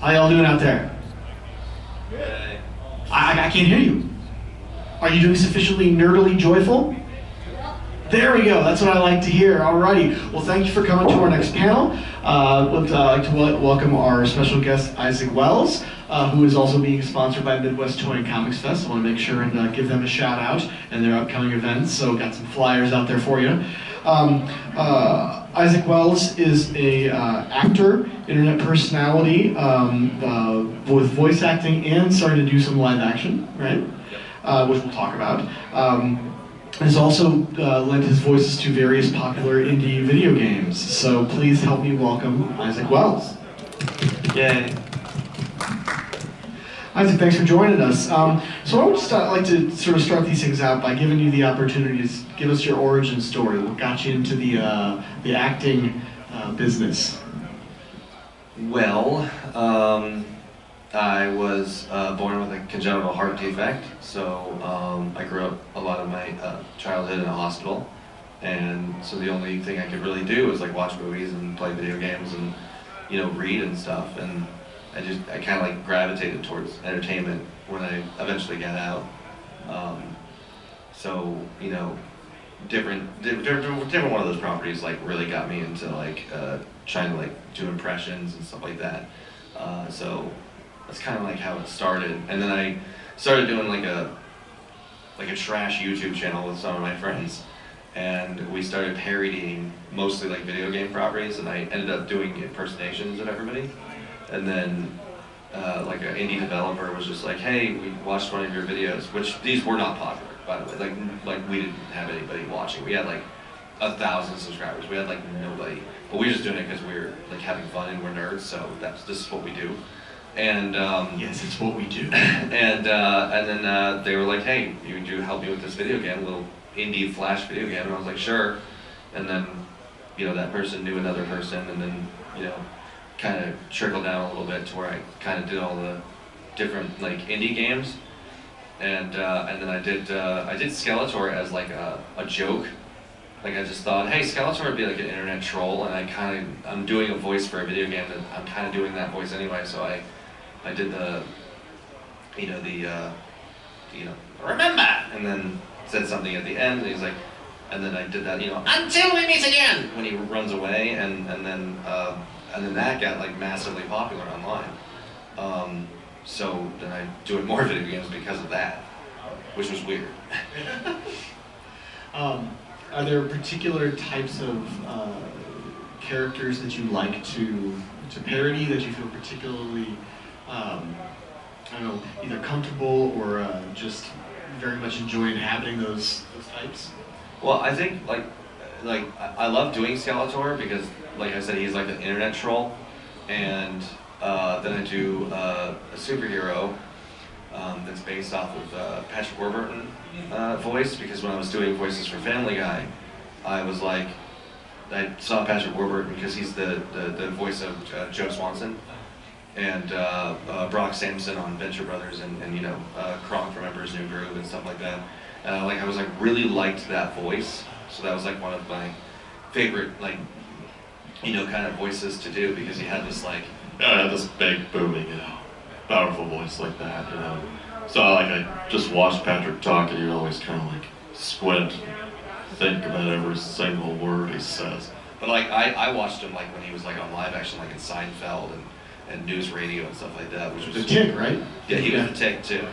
How y'all doing out there? Good. I can't hear you. Are you doing sufficiently nerdily joyful? There we go. That's what I like to hear. Alrighty. Well, thank you for coming to our next panel. I'd like to welcome our special guest, Isaak Wells, who is also being sponsored by Midwest Toy and Comics Fest. I want to make sure and give them a shout out and their upcoming events. So got some flyers out there for you. Isaak Wells is a actor, internet personality, with voice acting and starting to do some live action, right? Which we'll talk about. Has also lent his voices to various popular indie video games. So please help me welcome Isaak Wells. Yay. Isaak, thanks for joining us. So I would just like to sort of start these things out by giving you the opportunity to give us your origin story. What got you into the acting business? Well, I was born with a congenital heart defect, so I grew up a lot of my childhood in a hospital, and so the only thing I could really do was like watch movies and play video games and read and stuff, and I kind of like gravitated towards entertainment when I eventually got out. So different one of those properties like really got me into like trying to like do impressions and stuff like that. So that's kind of like how it started, and then I started doing like a trash YouTube channel with some of my friends, and we started parodying mostly like video game properties, and I ended up doing impersonations of everybody. And then like an indie developer was just like, hey, we watched one of your videos, which these were not popular, by the way. Like we didn't have anybody watching. We had like 1,000 subscribers. We had like nobody, but we were just doing it because we were like having fun and we're nerds, so this is what we do. And yes, it's what we do. and then they were like, hey, would you help me with this video game, a little indie flash video game? And I was like, sure. And then that person knew another person, and then kind of trickled down a little bit to where I kind of did all the different like indie games, and then I did Skeletor as like a joke. Like I just thought, hey, Skeletor would be like an internet troll, and I'm doing a voice for a video game that I'm kind of doing that voice anyway, so I did the remember, and then said something at the end, and he's like, and then I did that until we meet again when he runs away, and then that got like massively popular online. So then I do more video games because of that, which was weird. Are there particular types of characters that you like to parody, that you feel particularly, I don't know, either comfortable or just very much enjoy inhabiting those types? Well, I think like I love doing Skeletor because, like I said, he's like an internet troll, and then I do a superhero that's based off of Patrick Warburton voice, because when I was doing voices for Family Guy, I was like, I saw Patrick Warburton because he's the voice of Joe Swanson, and Brock Sampson on Venture Brothers, and Kronk from Emperor's New Groove and stuff like that. And I was like really liked that voice, so that was like one of my favorite kind of voices to do, because he had this like this big booming powerful voice like that, So I just watched Patrick talk, and he'd always kind of like squint, think about every single word he says. But like I watched him like when he was like on live action, like in Seinfeld and news radio and stuff like that, which was the Tick, right? Yeah, he was the Tick too.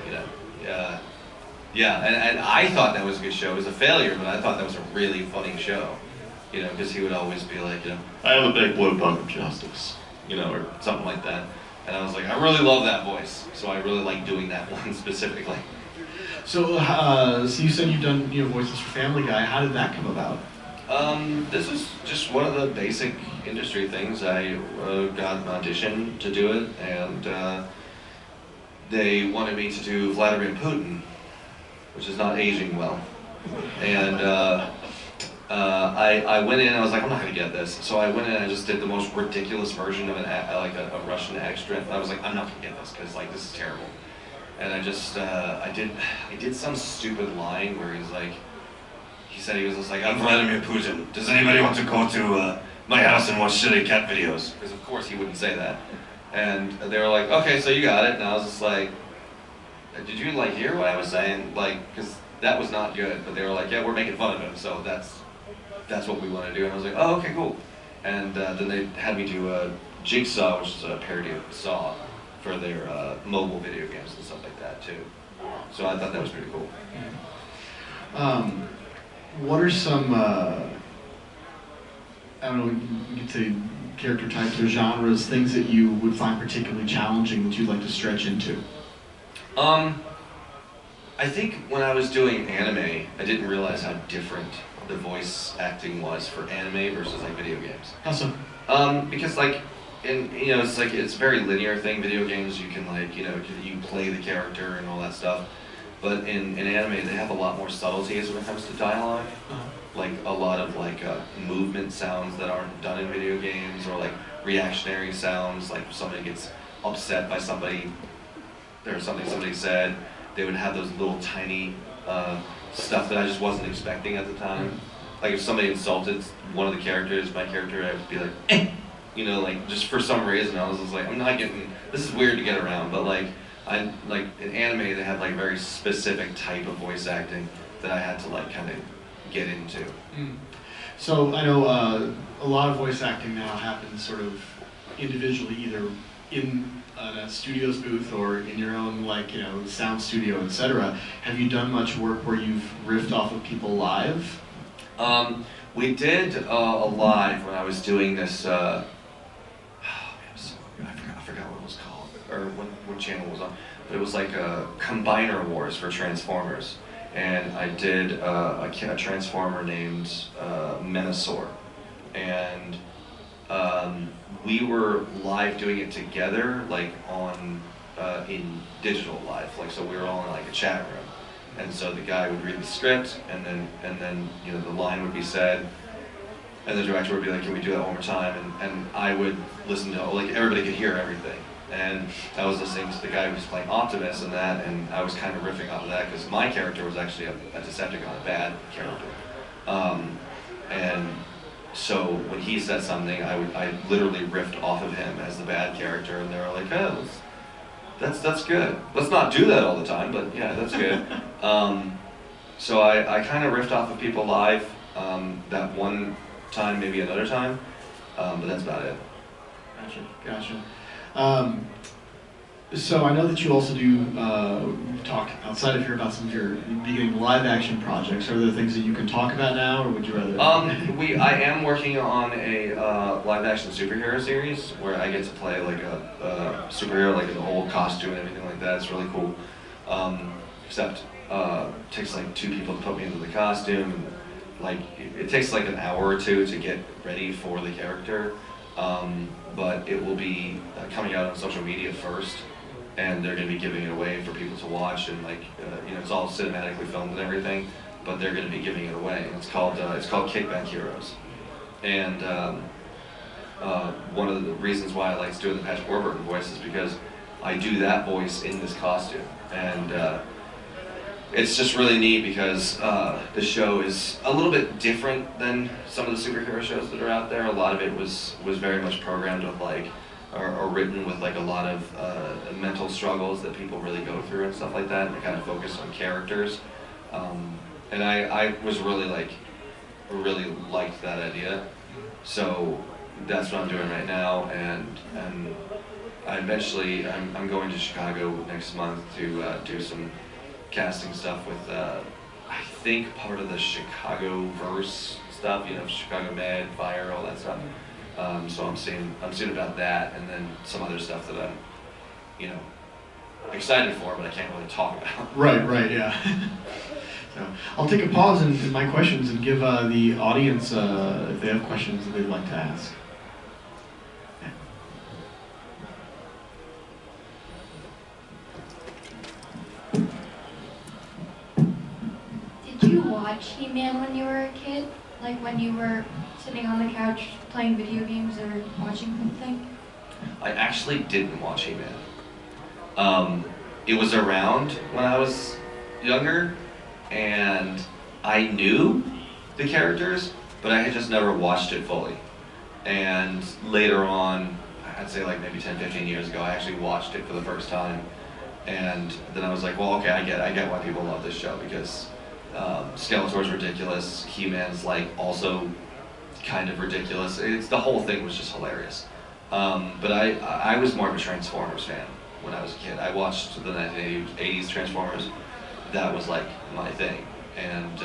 Yeah, and I thought that was a good show. It was a failure, but I thought that was a really funny show. Because he would always be like, I have a big blue bug of justice, or something like that. And I was like, I really love that voice, so I really like doing that one specifically. So, so you said you've done voices for Family Guy. How did that come about? This was just one of the basic industry things. I got an audition to do it, and they wanted me to do Vladimir Putin, which is not aging well. And I went in and I was like, I'm not going to get this. So I went in and I just did the most ridiculous version of a Russian accent. I was like, I'm not going to get this because this is terrible. And I just, I did some stupid line where he said he was just like, I'm Vladimir Putin. Does anybody want to go to my house and watch silly cat videos? Because of course he wouldn't say that. And they were like, okay, so you got it. And I was just like, did you like hear what I was saying? Like, because that was not good. But they were like, yeah, we're making fun of him, so that's what we want to do. And I was like, oh, okay, cool. And then they had me do Jigsaw, which is a parody of Saw, for their mobile video games and stuff like that too. So I thought that was pretty cool. What are some, I don't know, you could say character types or genres, things that you would find particularly challenging that you'd like to stretch into? I think when I was doing anime, I didn't realize how different the voice acting was for anime versus like video games. How so? Because like, it's like it's a very linear thing. Video games, you can like, you play the character and all that stuff. But in anime, they have a lot more subtleties when it comes to dialogue. Like a lot of like movement sounds that aren't done in video games, or like reactionary sounds, like if somebody gets upset by somebody or something somebody said, they would have those little tiny stuff that I just wasn't expecting at the time. Like if somebody insulted one of the characters, my character, I would be like, eh! Like just for some reason I was just like, I'm not getting, this is weird to get around, but like in anime they have like very specific type of voice acting that I had to like kind of get into. So I know a lot of voice acting now happens sort of individually, either in a studio's booth or in your own sound studio, etc. Have you done much work where you've riffed off of people live? We did a live when I was doing this. I forgot what it was called, or what channel it was on. But it was like a Combiner Wars for Transformers, and I did a Transformer named Menasor, and we were live doing it together, like on in digital live, like so we were all in like a chat room. And so the guy would read the script, and then the line would be said, and the director would be like, "Can we do that one more time?" And I would listen to, like, everybody could hear everything. And I was listening to the guy who was playing Optimus and that, and I was kind of riffing off of that because my character was actually a Decepticon, a bad character. And so when he said something, I literally riffed off of him as the bad character, and they were like, "Oh, that's good. Let's not do that all the time, but yeah, that's good." So I kind of riffed off of people live that one time, maybe another time, but that's about it. Gotcha. So I know that you also do talk outside of here about some of your beginning live action projects. Are there things that you can talk about now, or would you rather? I am working on a live action superhero series where I get to play like a superhero, like in the whole costume and everything like that. It's really cool. Except it takes like 2 people to put me into the costume, and like it takes like an hour or 2 to get ready for the character. But it will be coming out on social media first, and they're going to be giving it away for people to watch, and like it's all cinematically filmed and everything, but they're going to be giving it away. And it's called Kickback Heroes. And one of the reasons why I like doing the Patrick Warburton voice is because I do that voice in this costume, and it's just really neat because the show is a little bit different than some of the superhero shows that are out there. A lot of it was very much programmed with like, or written with like a lot of mental struggles that people really go through and stuff like that, and they kind of focus on characters. And I was really liked that idea. So that's what I'm doing right now, and I'm going to Chicago next month to do some casting stuff with I think part of the Chicago verse stuff, Chicago Med, Fire, all that stuff. So I'm seeing about that, and then some other stuff that I'm excited for, but I can't really talk about. Right, yeah. So I'll take a pause in my questions and give the audience if they have questions that they'd like to ask. Did you watch He-Man when you were a kid? Like when you were sitting on the couch playing video games or watching something? I actually didn't watch He-Man. It was around when I was younger, and I knew the characters, but I had just never watched it fully. And later on, I'd say like maybe 10, 15 years ago, I actually watched it for the first time. And then I was like, well, okay, I get why people love this show, because Skeletor's ridiculous, He-Man's like also kind of ridiculous. The whole thing was just hilarious. But I was more of a Transformers fan when I was a kid. I watched the 1980s Transformers. That was like my thing. And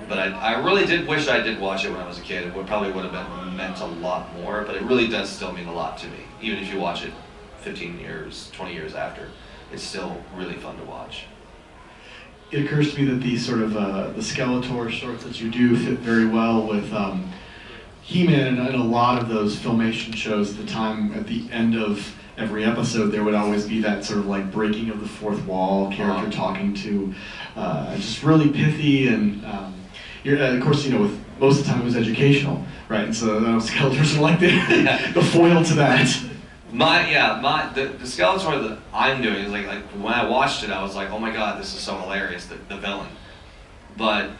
but I really did wish I did watch it when I was a kid. It probably would have been meant a lot more, but it really does still mean a lot to me. Even if you watch it 15 years, 20 years after, it's still really fun to watch. It occurs to me that these sort of the Skeletor shorts that you do fit very well with He-Man and a lot of those Filmation shows at the time. At the end of every episode, there would always be that sort of like breaking of the fourth wall character talking to, just really pithy, and of course, you know, with most of the time it was educational, right? And so Skeletors are like the foil to that. The Skeletor that I'm doing is like when I watched it, I was like, oh my god, this is so hilarious, the villain. But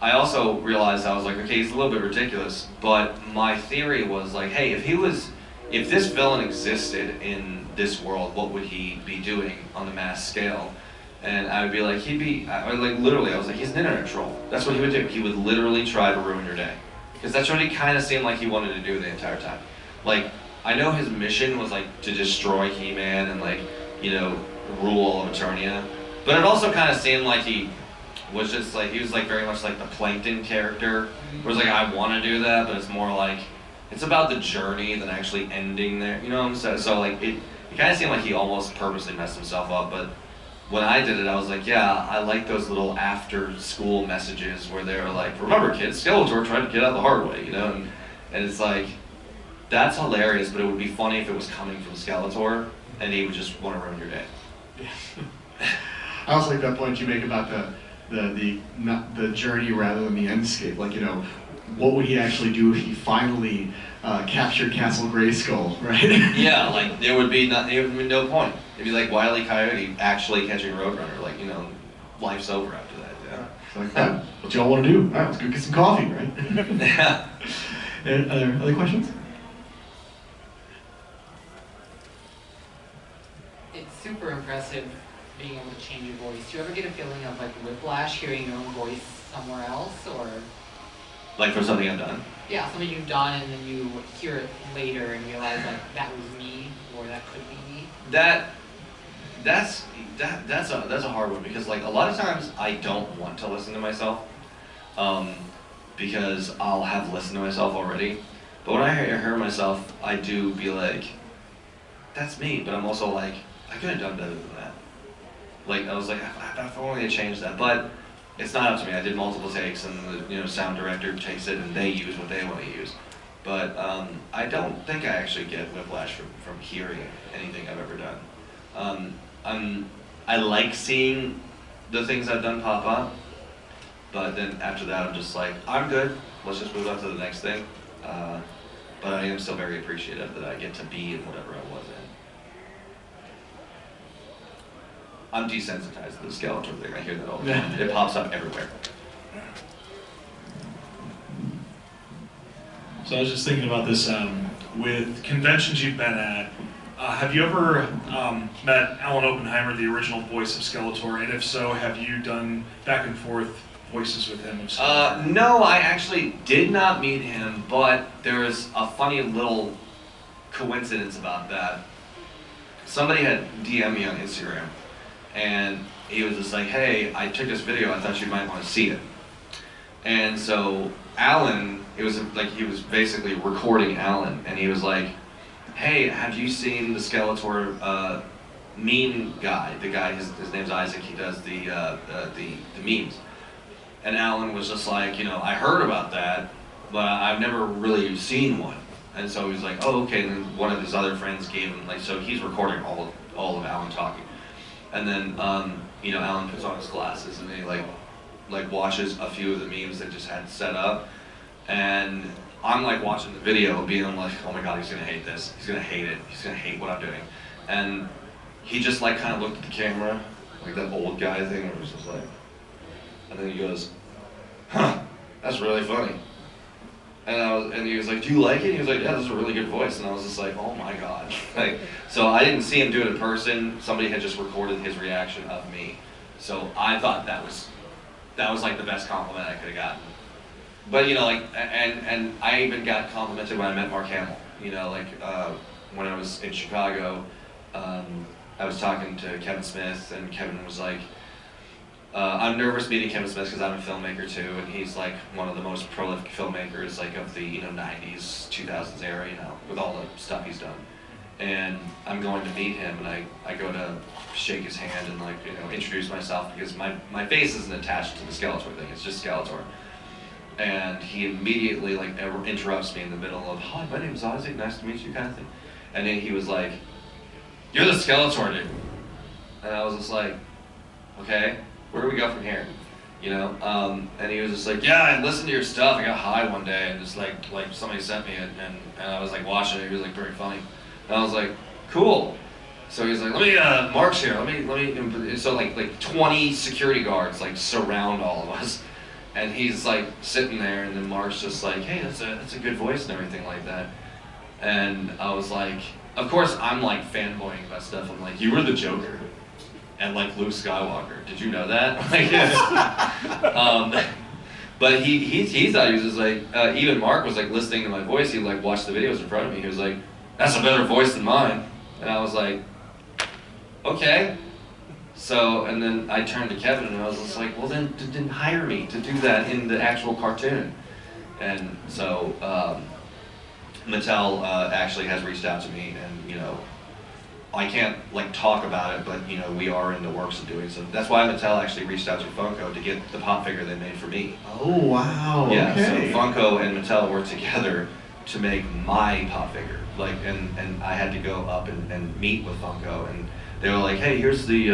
I also realized, I was like, okay, he's a little bit ridiculous, but my theory was like, hey, if this villain existed in this world, what would he be doing on the mass scale? And I would be like, literally, I was like, he's an internet troll. That's what he would do. He would literally try to ruin your day. Because that's what he kind of seemed like he wanted to do the entire time. Like, I know his mission was like to destroy He-Man and like, you know, rule all of Eternia. But it also kind of seemed like he was just like, he was like very much like the Plankton character. Where it's like, I want to do that, but it's more like, it's about the journey than actually ending there. You know what I'm saying? So like, it kind of seemed like he almost purposely messed himself up. But when I did it, I was like, yeah, I like those little after-school messages where they were like, remember kids, Skeletor tried to get out the hard way, you know? And it's like, that's hilarious, but it would be funny if it was coming from Skeletor, and he would just want to ruin your day. I also like that point you make about the journey rather than the endscape. Like, you know, what would he actually do if he finally captured Castle Grayskull, right? Yeah, like there would be no point. It'd be like Wile E. Coyote actually catching Roadrunner. Like, you know, life's over after that. Yeah. It's like that. What y'all want to do? All right, let's go get some coffee, right? Yeah. And other questions? It's super impressive being able to change your voice. Do you ever get a feeling of like whiplash hearing your own voice somewhere else, or? Like for something I've done? Yeah, something you've done and then you hear it later and realize like that was me, or that could be me. That's a hard one, because like a lot of times I don't want to listen to myself, because I'll have listened to myself already. But when I hear myself, I do be like, that's me. But I'm also like, I could have done better than that. Like I was like, if only I changed that. But it's not up to me. I did multiple takes, and the sound director takes it, and they use what they want to use. But I don't think I actually get whiplash from hearing anything I've ever done. I like seeing the things I've done pop up, but then after that I'm just like, I'm good, let's just move on to the next thing. But I am still very appreciative that I get to be in whatever I was in. I'm desensitized to the Skeletor thing. I hear that all the time. It pops up everywhere. So I was just thinking about this, with conventions you've been at, have you ever met Alan Oppenheimer, the original voice of Skeletor? And if so, have you done back and forth voices with him? No, I actually did not meet him, but there is a funny little coincidence about that. Somebody had DM'd me on Instagram, and he was just like, hey, I took this video, I thought you might want to see it. And so Alan, it was like he was basically recording Alan, and he was like, hey, have you seen the Skeletor meme guy? The guy, his name's Isaac, he does the memes. And Alan was just like, I heard about that, but I've never really seen one. And so he was like, oh, okay, and then one of his other friends gave him, so he's recording all of Alan talking. And then, Alan puts on his glasses and he like watches a few of the memes that just had set up. And I'm like watching the video being like, oh my god, he's gonna hate this. He's gonna hate it. He's gonna hate what I'm doing. And he just like kind of looked at the camera, like that old guy thing, where it was just like, and then he goes, huh, that's really funny. And he was like, do you like it? He was like, yeah, that's a really good voice. And I was just like, oh my god. Like, so I didn't see him do it in person. Somebody had just recorded his reaction of me. So I thought that was like the best compliment I could have gotten. But you know, like, and I even got complimented when I met Mark Hamill. You know, like when I was in Chicago, I was talking to Kevin Smith, and Kevin was like, I'm nervous meeting Kevin Smith because I'm a filmmaker too, and he's like one of the most prolific filmmakers like of the 90s, 2000s era, with all the stuff he's done. And I'm going to meet him, and I go to shake his hand and like introduce myself because my face isn't attached to the Skeletor thing; it's just Skeletor. And he immediately like interrupts me in the middle of, "Hi, my name's Isaac. Nice to meet you," kind of thing. And then he was like, "You're the Skeletor dude," and I was just like, "Okay." Where do we go from here? And he was just like, yeah, I listened to your stuff. I got high one day and just like somebody sent me it, and I was like watching it. He was like very funny, and I was like, cool. So he's like, let me, Mark's here. Let me. So like 20 security guards like surround all of us, and he's like sitting there, and then Mark's just like, hey, that's a good voice and everything like that. And I was like, of course I'm like fanboying about stuff. I'm like, you were the Joker. And like Luke Skywalker, did you know that? But he thought he was just like, even Mark was like listening to my voice. He like watched the videos in front of me. He was like, that's a better voice than mine. And I was like, okay. So, and then I turned to Kevin and I was just like, well then hire me to do that in the actual cartoon. And so Mattel actually has reached out to me, and I can't like talk about it, but we are in the works of doing so. That's why Mattel actually reached out to Funko to get the pop figure they made for me. Oh wow! Yeah, okay. So Funko and Mattel worked together to make my pop figure. Like, and I had to go up and meet with Funko, and they were like, hey, here's the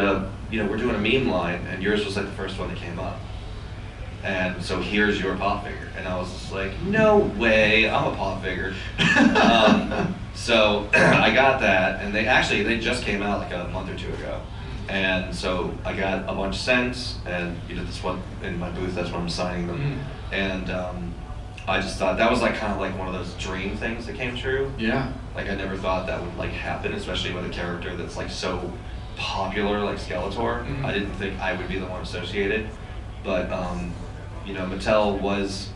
we're doing a meme line, and yours was like the first one that came up. And so here's your pop figure, and I was just like, no way, I'm a pop figure. So I got that, and they just came out like a month or two ago. And so I got a bunch sent, and this one in my booth, that's when I'm signing them. And I just thought that was like kind of like one of those dream things that came true. Yeah. Like I never thought that would like happen, especially with a character that's like so popular like Skeletor. I didn't think I would be the one associated, but Mattel was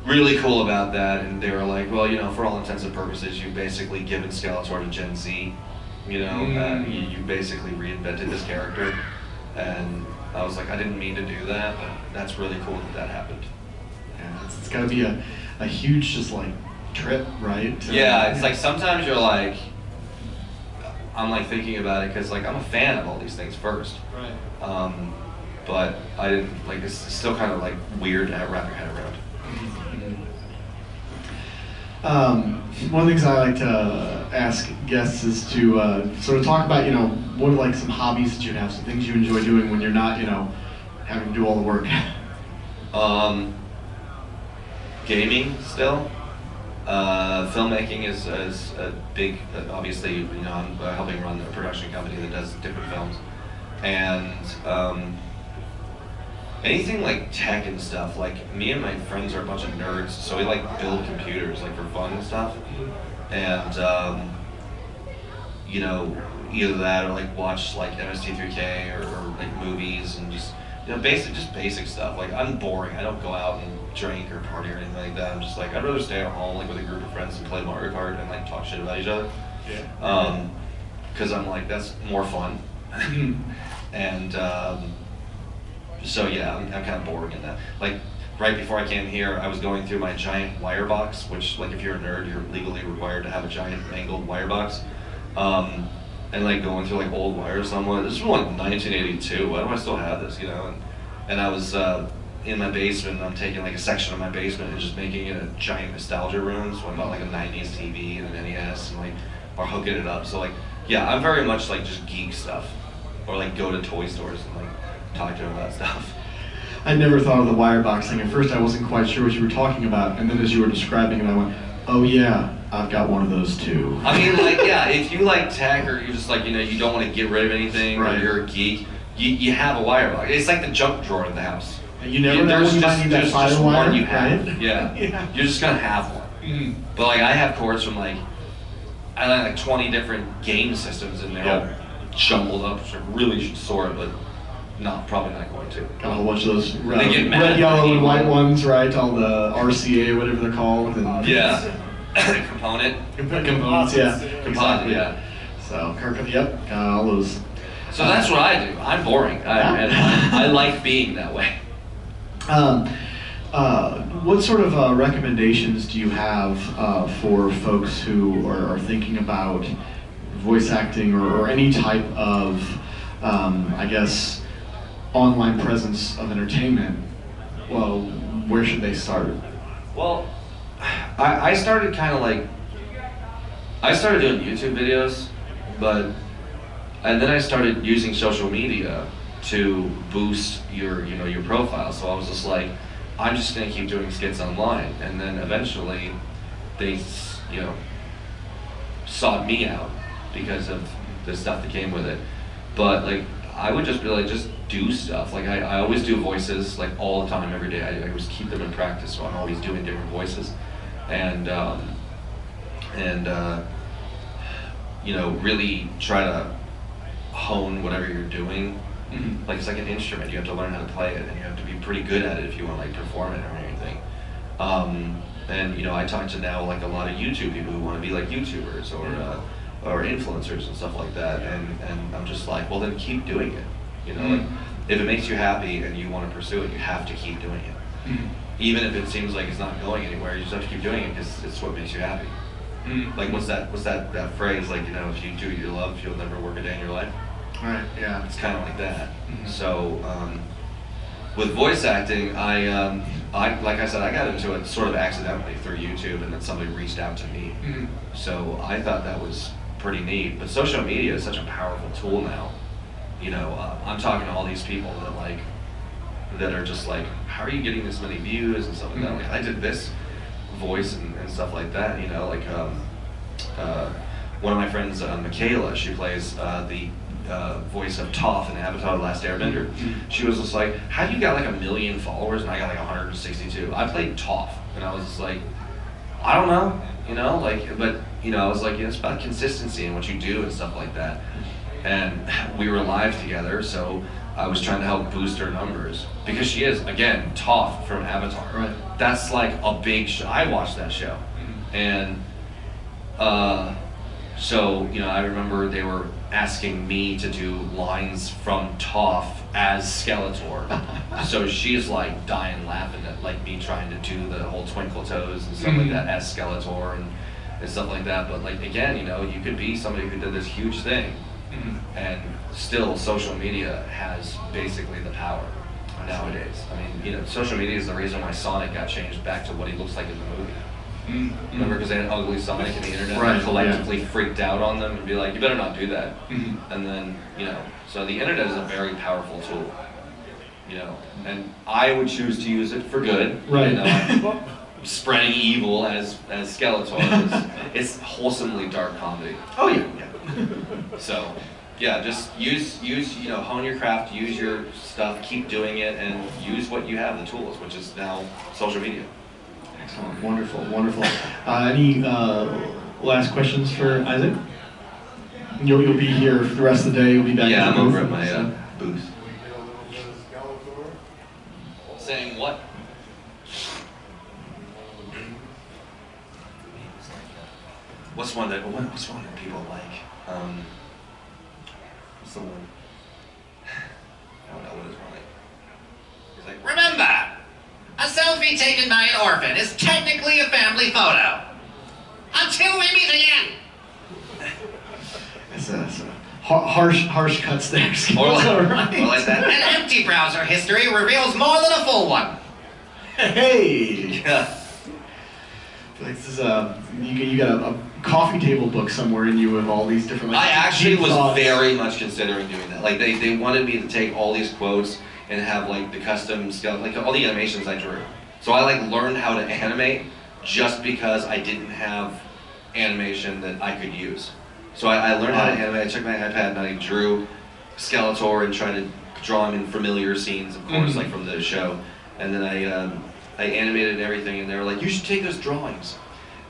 really cool about that, and they were like, well, for all intents and purposes, you've basically given Skeletor to Gen Z. You basically reinvented this character, and I was like, I didn't mean to do that, but that's really cool that happened. Yeah, it's got to be a huge just like trip, right? Yeah, it's like sometimes you're like, I'm like thinking about it because like I'm a fan of all these things first. Right. But I didn't like. It's still kind of like weird to wrap your head around. One of the things I like to ask guests is to sort of talk about, what are like some hobbies that you have, some things you enjoy doing when you're not, having to do all the work. Gaming still. Filmmaking is a big, obviously, I'm helping run a production company that does different films. And anything like tech and stuff, like me and my friends are a bunch of nerds, so we like build computers like for fun and stuff. And either that or like watch like MST3K or like movies and just basic stuff. Like I'm boring. I don't go out and drink or party or anything like that. I'm just like I'd rather stay at home like with a group of friends and play Mario Kart and like talk shit about each other. Yeah. Because I'm like that's more fun. And so yeah, I'm kind of bored in that. Like right before I came here, I was going through my giant wire box, which like if you're a nerd, you're legally required to have a giant mangled wire box. And like going through like old wires somewhat. This is from like 1982. Why do I still have this? And I was in my basement. I'm taking like a section of my basement and just making it a giant nostalgia room. So I bought like a 90s TV and an NES and like or hooking it up. So like yeah, I'm very much like just geek stuff, or like go to toy stores and like talk to them about stuff. I never thought of the wire box thing. At first I wasn't quite sure what you were talking about, and then as you were describing it, I went, oh yeah, I've got one of those too. I mean, like, yeah, if you like tech or you're just like, you don't want to get rid of anything, right. Or you're a geek, you have a wire box. It's like the junk drawer in the house. And you never know when you might need that there's fiber just wire, one you have. right? Yeah. Yeah. You're just gonna have one. Mhm. But like I have cords from like I like 20 different game systems and they're all jumbled up, so really should sort, but probably not going to. Got a whole bunch of those They get mad red, at yellow, me. and white ones, right? All the RCA, whatever they're called. And Yeah. Component. Components, yeah. Composite, Exactly. yeah. So, yep, got all those. So that's what I do. I'm boring. And I like being that way. What sort of recommendations do you have for folks who are thinking about voice acting or any type of, I guess, online presence of entertainment? Well, where should they start? Well, I started kind of like, I started doing YouTube videos, and then I started using social media to boost your profile. So I was just like, I'm just gonna keep doing skits online, and then eventually they, sought me out because of the stuff that came with it. But like, I would just be like, just do stuff. Like I always do voices like all the time, every day. I always keep them in practice, so I'm always doing different voices, and really try to hone whatever you're doing. Mm-hmm. Like it's like an instrument. You have to learn how to play it, and you have to be pretty good at it if you want to like perform it or anything. And I talk to now like a lot of YouTube people who want to be like YouTubers or influencers and stuff like that. And I'm just like, well, then keep doing it. Like if it makes you happy and you want to pursue it, you have to keep doing it. Mm-hmm. Even if it seems like it's not going anywhere, you just have to keep doing it because it's what makes you happy. Mm-hmm. Like what's that phrase? Like if you do what you love, you'll never work a day in your life. Right. Yeah. It's kind of like that. Mhm. So with voice acting, I like I said, I got into it sort of accidentally through YouTube, and then somebody reached out to me. Mm-hmm. So I thought that was pretty neat. But social media is such a powerful tool now. I'm talking to all these people that are just like, how are you getting this many views and stuff like that? Like, I did this voice and stuff like that. One of my friends, Michaela, she plays the voice of Toph in Avatar: The Last Airbender. She was just like, how do you got like 1 million followers and I got like 162? I played Toph, and I was just like, I don't know, but I was like, it's about consistency and what you do and stuff like that. And we were live together, so I was trying to help boost her numbers because she is, again, Toph from Avatar. Right. That's like a big show. I watched that show, and so I remember they were asking me to do lines from Toph as Skeletor. So she's like dying laughing at like me trying to do the whole twinkle toes and stuff like that as Skeletor and stuff like that. But like again, you could be somebody who did this huge thing, and still social media has basically the power nowadays. I mean, social media is the reason why Sonic got changed back to what he looks like in the movie. Remember, because they had ugly Sonic in the internet, Right, and collectively freaked out on them and be like, you better not do that. And then, so the internet is a very powerful tool, and I would choose to use it for good. Right. Spreading evil as Skeletor. It's wholesomely dark comedy. Oh yeah. So, yeah, just use hone your craft, use your stuff, keep doing it, and use what you have, the tools, which is now social media. Excellent. Wonderful. Any last questions for Isaac? You'll be here for the rest of the day. You'll be back. Yeah, at the I'm over booth. at my booth. Saying what? What's one that people like? What's the one? I don't know what is one like. He's like, Remember, a selfie taken by an orphan is technically a family photo. Until we meet again. It's a harsh cuts there. Or like, Right. or like that. An empty browser history reveals more than a full one. Hey. Yeah. Like this is you got a coffee table book somewhere in you of all these different. Like, I actually deep was thoughts. very much considering doing that. Like they wanted me to take all these quotes and have like the custom skeleton, like all the animations I drew. So I like learned how to animate just because I didn't have animation that I could use. So I learned how to animate. I took my iPad and I drew Skeletor and tried to draw him in familiar scenes, of course, like from the show. And then I animated and everything, and they were like, you should take those drawings.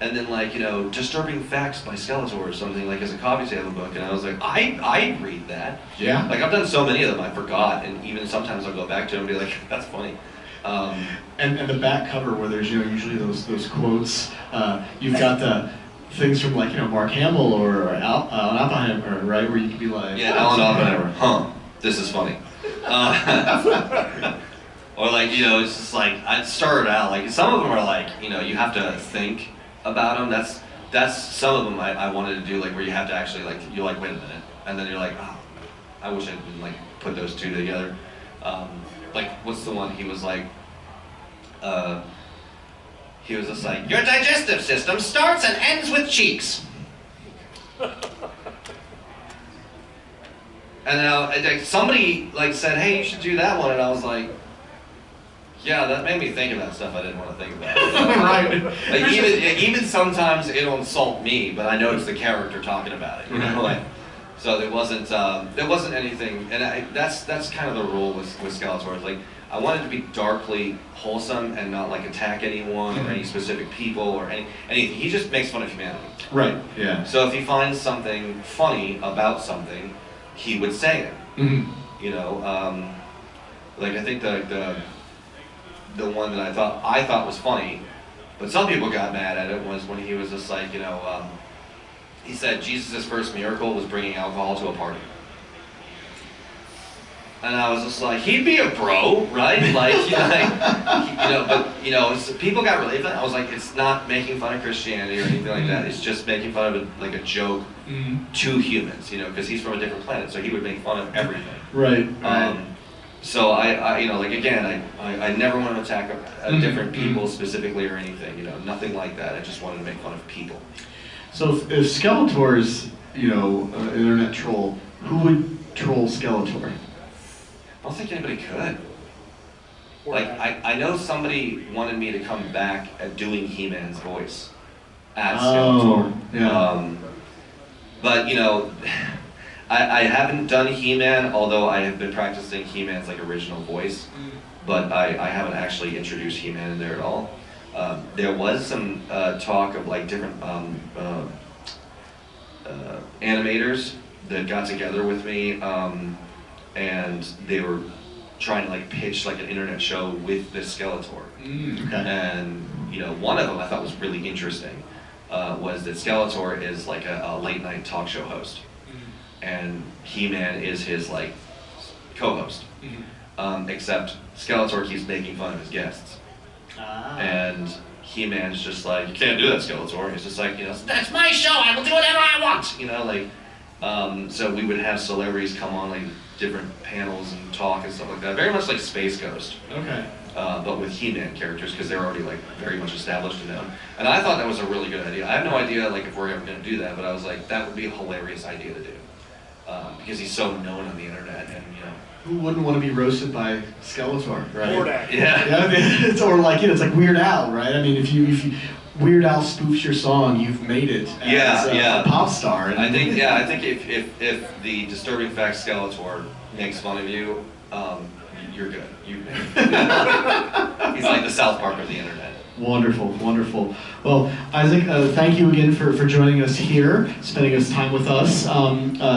And then like, Disturbing Facts by Skeletor or something, like as a coffee table book, and I was like, I'd read that. Yeah. Like I've done so many of them, I forgot, and even sometimes I'll go back to them and be like, that's funny. And the back cover where there's usually those quotes. You've got the things from like Mark Hamill or Oppenheimer, right? Where you can be like, yeah, Alan Oppenheimer. This is funny. Or like it's just like I started out like some of them are like you have to think about them. That's some of them I wanted to do like where you have to actually like you're like wait a minute, and then you're like I wish I didn't like put those two together. Like what's the one he was like. He was just like, your digestive system starts and ends with cheeks. And then somebody like said, hey, you should do that one, and I was like, yeah, that made me think about stuff I didn't want to think about. Right. Like even sometimes it'll insult me, but I know it's the character talking about it. Like, so there wasn't anything, and that's kind of the rule with Skeletor. It's like I wanted to be darkly wholesome and not like attack anyone or any specific people or anything. He just makes fun of humanity. Right. Yeah. So if he finds something funny about something, he would say it. Mm-hmm. Like I think the one that I thought was funny, but some people got mad at it was when he was just like he said Jesus' first miracle was bringing alcohol to a party. And I was just like, he'd be a bro, right? Like, but people got really offended. I was like, it's not making fun of Christianity or anything like that. It's just making fun of it like a joke to humans, because he's from a different planet, so he would make fun of everything. Right. So I never want to attack different people specifically or anything, nothing like that. I just wanted to make fun of people. So if Skeletor's, an internet troll, who would troll Skeletor? I don't think anybody could. Like, I know somebody wanted me to come back at doing He-Man's voice as Skeletor. Yeah. But, I haven't done He-Man, although I have been practicing He-Man's like original voice, but I haven't actually introduced He-Man in there at all. There was some talk of like different animators that got together with me, and they were trying to like pitch like an internet show with this Skeletor. Okay. And one of them I thought was really interesting was that Skeletor is like a late night talk show host, and He-Man is his like co-host. Except Skeletor keeps making fun of his guests, and He-Man's just like, you can't do that, Skeletor. He's just like, that's my show. I will do whatever I want. So we would have celebrities come on like different panels and talk and stuff like that. Very much like Space Ghost. Okay. But with He-Man characters, because they're already like very much established in them. And I thought that was a really good idea. I have no idea like if we're ever going to do that, but I was like, that would be a hilarious idea to do, because he's so known on the internet, and Who wouldn't want to be roasted by Skeletor, right? Hordak. Yeah. It's or like it's like Weird Al, right? I mean, if you Weird Al spoofs your song, you've made it as a pop star. And I think if the Disturbing Facts Skeletor makes fun of you, you're good. You've made it. He's like the South Park of the internet. Wonderful, wonderful. Well, Isaac, thank you again for joining us here, spending this time with us.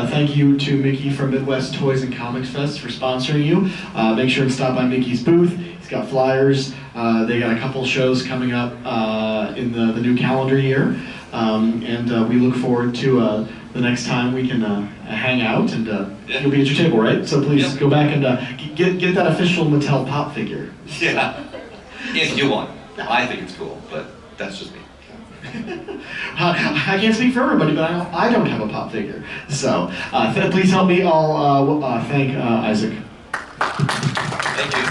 Thank you to Mickey from Midwest Toys and Comics Fest for sponsoring you. Make sure to stop by Mickey's booth. He's got flyers. They got a couple shows coming up in the new calendar year. And we look forward to the next time we can hang out, and you'll be at your table, right? So please go back and get that official Mattel Pop figure. Yeah. If you want. I think it's cool, but that's just me. I can't speak for everybody, but I don't have a pop figure. So please help me all thank Isaac. Thank you.